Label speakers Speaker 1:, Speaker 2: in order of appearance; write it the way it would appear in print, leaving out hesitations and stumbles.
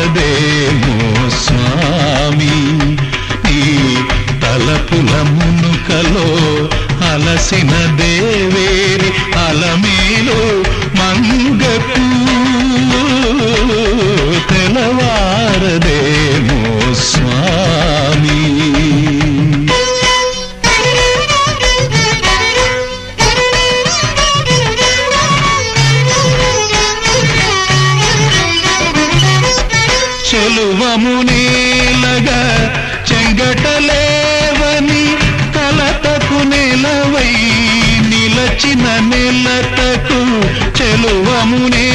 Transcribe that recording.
Speaker 1: తెలవారదేమో స్వామి నీ తలపుల మునుకలో అలసిన దేవేరి అలమేలు మంగకు తెలవారదేమో స్వామి చెలువమునేలగా చెంగటలేవని కలతకు నెలవై నిలచిన నెలతకు చెలువమునే